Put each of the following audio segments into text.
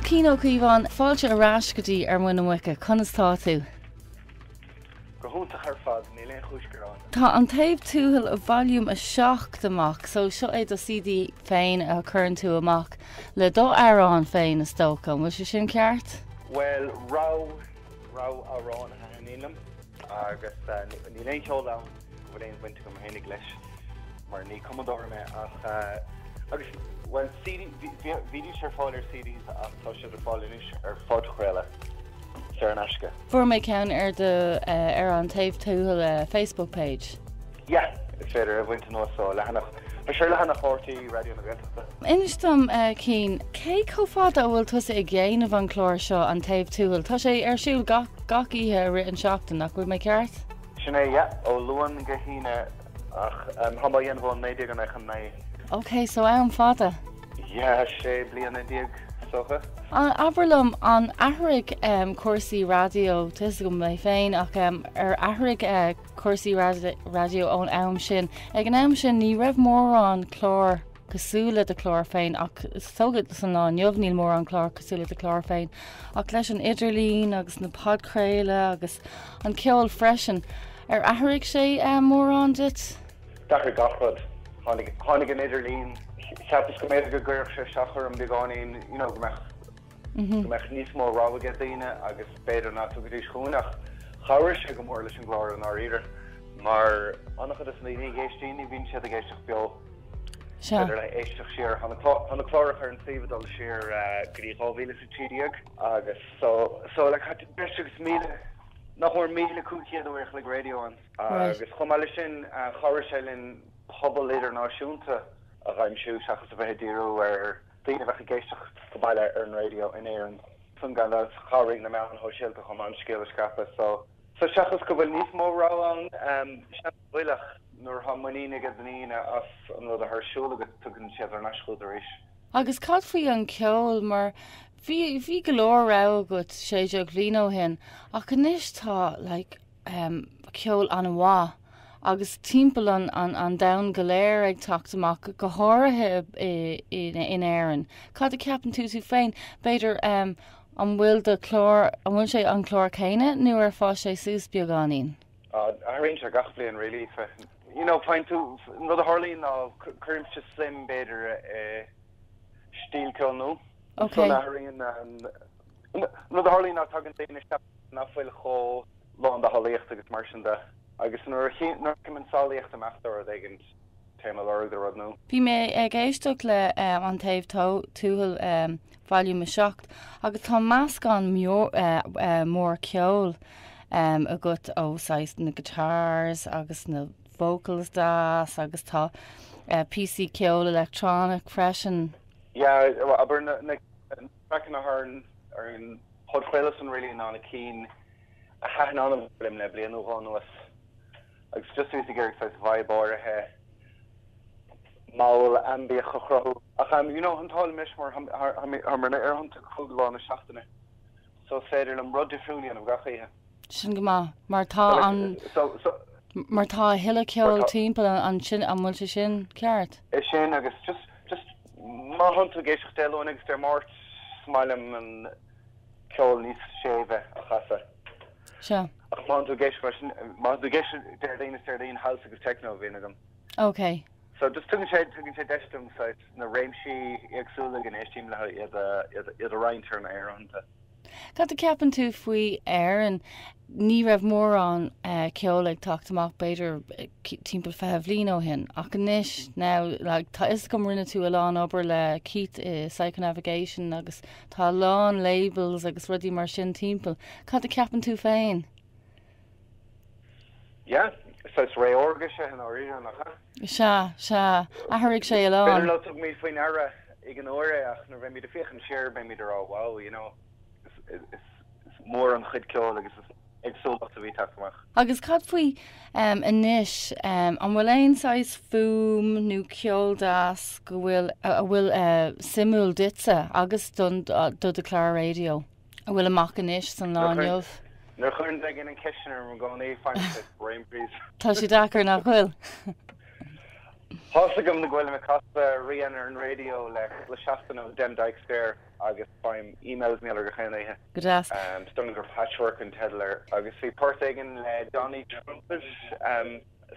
Cian Ó Cíobháin, fáilte arás go dtí ar Mhuin Muice, conas tá tú? Go húntaach ar fad, ní leon chúis gorán. Tá An Taobh Tuathail a bholiúm a 7 amach, so seo é do CD féin a churann tú amach le dó airán féin na Stoca, bhfuil sé sin ceart? Well, rá arán a hanílam, agus ní leon ceol ann go bhfuil éon bhainte go hénig leis, mar ní commodóir me ach agus well vídeó sé fáil ar CDs ach tá sé ar fáil inis ar fád chréile sé an aisce. Fuair mé ceann ar An Taobh Tuathail Facebook page? Yeah, is féidir a bhainte nó so lehanach. Ba sé lehanach chóirtaí Raidió na Gaeltachta. Inistom Cian, cé chomh a bhfuil tusa i ggéanamh an clár seo An Taobh Tuathail? Tá sé ar siúil gach íthe rit an seachtain nach bhfuil mé ceart? Sinné, ó luan go híine ach hamba dhéon bhil méidir an echan mé. Ok, so an fada? Yeah, sé bliana díag socha. An aberlum an ahraigh cuasaí raidió tuis go mé féin ach ar ahraigh cuasaí raidió ón am sin. Ag an am sin ní raibh mór an clár cosúla de clár féin ach sógad san ná neamh níl mór an clár cosúla de clár féin ach leis an idirlín agus na podcréile agus an ceol freisin. Ar ahraigh sé mór an dit? Dachar gachfad. Hánig an idirlín, seapas go méidir go gcuirh sé seachar an beáín, go meach níos mó rábhaige daoine agus beidir ná tu go dtí chúnach. Cháir sé go mór leis an gláir an áíre, mar annachchad is na géistíí bhín siad a géisteach beo. Beidir le éisteach siar hána chlárach ar an saomhdal siar gríáhíle sa tíideag agus so le beisteach míle nach chuir míle cúciad óir le Raidió an. Agus chumáile sin cháir sé linn pobl idirnáisiúnta a raimsú seachas a bheith díú ar daoine bheith géisteach go baile ar an Raidió in éan fan gan cháirigh na meán hóisiilta chum an scéal scapa so seachas go bhfuil níos mó rá an bhuiilech nuair hamoíine go daine as an rud a thsúla go tugann siad ar naisciúil ar éis. Agus cad faoi an ceol mar bhí go leor rá go sé deag líó hin ach níos tá ceol an bhá. Agus timpeall an dain go léir ag teachtamach go háirithe in éireann. Cad a ceapan tú féin, beidir an bhfuil de clár an bhfuil sé an clár céine nu ar fá sé sús beagáín. Arrange ar gach blian really fáin tú rud a Harlín ná chuirm se slim beidir stíl ceol nó. Okay. Rud a Harlín ná tugann daoine ná bhfuil cho lá de halaíocht agus mar sin de. Agus nuair cumman sálaíocht amachtar a dhéigint téma leir go rud nó. Bhí mé ag éisteach le An Taobh Tuathail bholiúm a 7 agus tá measc an mór ceol a gut ósáis na guitars agus na vocals das agus tá PC ceol electronic freisin. Yeah, aber na back in ar an podchréile san rilí ná na cín a chaan an blim le blian óháin agus just ús gur sa vibe áirithe máil ambí chochrú ach an táil mis mar marna ar hananta chuglá na seachtainna so féidir an rud difriúlí an gachaíthe. Sin go mar tá an mar tá hiile ceol timpeall an sin an bhfuil sin ceart. Is sin agus just má hananta géisteach déilún agus ar mát smailm an ceol níos séimhe a chasa. Sure. Má der daon house agus techno bhína. Okay. So just tugann sé deistum seit na réimsí agsúla gan éistíim le iad a reintar na éireanta. Cad a ceapan tú faoi éireann ní raibh mór an ceol ag teachtamach beidir timpeall feibh líó hin ach níos ná tá is go rinne tú a lán obair le cít psychonavigation agus tá lán labels agus rudí mar sin timpeall. Cad a ceapan tú féin? Yeah, so it's ré orga sé an áíre nach. Se ahraigh sé a lán. Beidir le tug mí faoin ara ag an óire ach na bheith mí de féchan séir be mí rá wow, it's mór an chud ceol agus agsúlach a bhí teachtamach. Agus cad faoi inis an bhfuil éonáis fum nó ceol das go bhfuil simúl ditsa agus dud a clár Raidió a bhfuil amach inis san láneamh. Nuair chuann ag an ceisinar an gáin é fáin brain freeze. Tá sé dachar nach bhfuil. Hosagam na gwil me costa rian ar an radio le shaftan of Den Dyke Stair agus fáim emails me ar gachéna Good as. Stung gur patchwork an tedler agus fi portagan le Donny Trumpet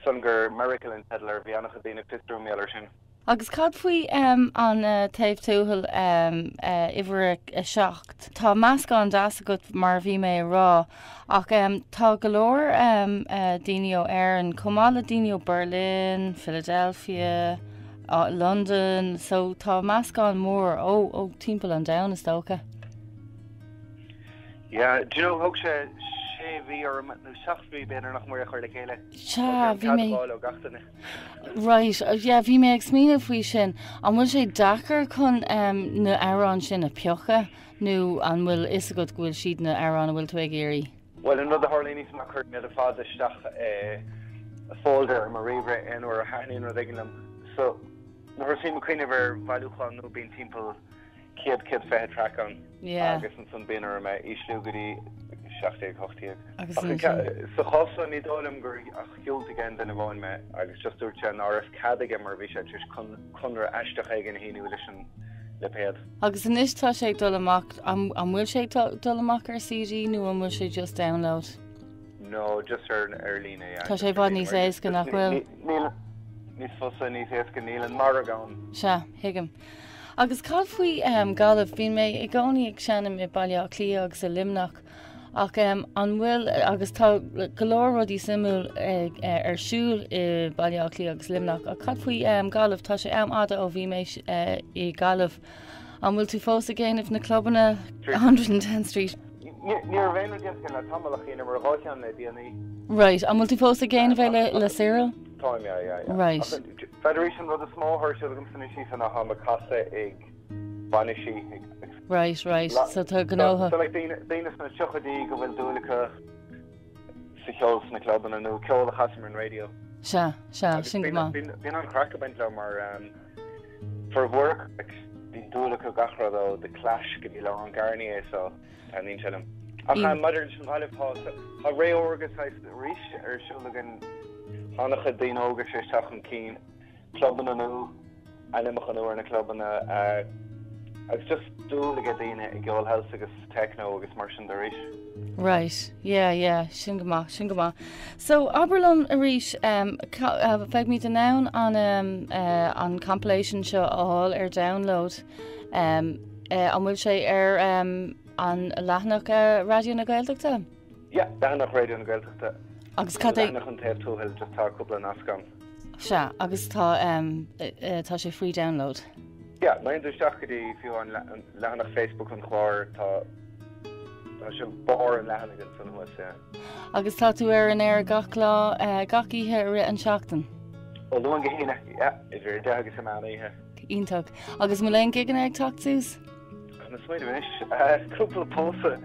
sungur miracle an tedler bhí annach a dtína fistú me sin. Agus cad faoi an Taobh Tuathail ihar a seacht. Tá measc an deas go mar bhí mé rá ach tá golóir daoine ó Éireann cumála daoine ó Berlin, Philadelphia, London, so tá measc an mór ó timpeall an down is tócha. Yeah, do you know how sé bhí ar nó seachbhí beidir nach mór a chuir le chéile? Tá, bhí mé... Right, yeah, bhí mé ag smíanamh faoi sin. An bhfuil sé dachar chun na Airán sin a piocha nó an bhfuil is go bhfuil siad na Airán a bhfuil tú ag éirí? Well, another Harlíní sem chuir mé a fád isteach a folder mar rébre an or a haíon or dhéanam. So, nuair sí mo cuine bhar bhailúchan nó bíon timpeall céad fethe track an. Agus an san bíon ar me ísliú goí 7-8. So chosa ní dólam gur ach hiúlt again den bháin me agus just dúirt an RF cadige mar bhí sé chunra eisteach ag an híú leis an le péad. Agus in is tá sé dul amach an bhfuil sé dul amach ar CD nó an bhfuil sé just download? No, just ar lína. Tá sé bhd níos éasca nach bhfuil? Níos fosa níos éasca níl an mar agán. Se, hiigim. Agus cad faoi galamh bhín mé i gcónaí ag seanam i bailile clí agus a limnach ach an bhfuil agus tá golóir rudí simú ar siúl i bailile clí agus limnach a cad faoi galamh tá sé ada ó bhí mé i galamh an bhfuil tú fós a ggéanamh na clubbanna 110th Street. Níor bhéanú diaasca le tamala chéanam mar bháiseán le DNA. Right, an bhfuil tú fós a ggéanamh le Cyril? Time, yeah. Right. Federation rud a small her should come finish and a ham a casa ig vanishi. Right. So tá gnóha. So like Dana na chochadi go bhfuil dúlacha sa cheols na club an nó ceol a chasim an radio. Se, sin go má. Bhín an crack a bhaint le mar for work bhín dúlacha gachra though the clash go bhí le an Garnier so an nín tell him. Ach an mother sin halipá a ré orgus heist ríis ar siúlagan Annacha daon ógur sé teachan cín clubban anú animach anú ar na clubban agus just dúla go daine i gceol house agus techno agus mar sin de ríis. Right, yeah, sin go má. So Aberlum a ríis feag mí den nán an compilation seo áil ar download an bhfuil sé ar an leathnach Raidió na Gaeltachta? Yeah, leathnach Raidió na Gaeltachta. Agus cad é... Leathnach an Taobh Tuathail just tá cúpla nascam. Se, agus tá sé free download? Yeah, mae'n dweud gyddi fiw an lehanach Facebook an clár tá sé bar an lehanach an san hwys, yeah. Agus tá tú ar an air gach ihe an seachtain? O, lúan gehína, yeah, is ver de agus am anna ihe. Ítach. Agus mu lein gigan ag tachtús? An smaid am inis, cúpla pósa.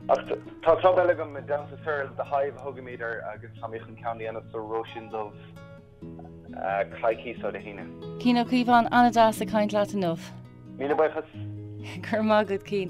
Tá club elegam me down to Cyril the hive hogamíder agus samich an county and it's the Russians of Caici so de hína. Cín ó cíomh an anadas a caint leat an nómh? Míle bachas. Gur má good cín.